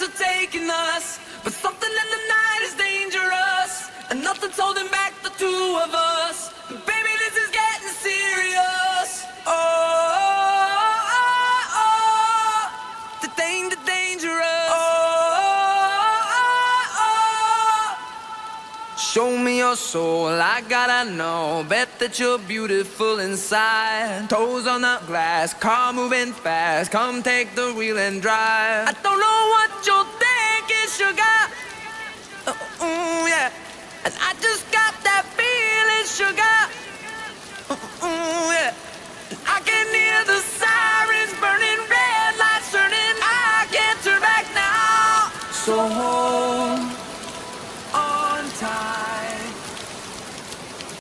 are taking us, but something in the night is dangerous, and nothing's holding back the two of us. Baby, this is getting serious. Oh, oh, oh, oh. The dangerous. Oh, oh, oh. Show me your soul, I gotta know. Bet that you're beautiful inside. Toes on the glass, car moving fast. Come take the wheel and drive. I don't know what you're thinking, sugar. Yeah. And I just got that feeling, sugar.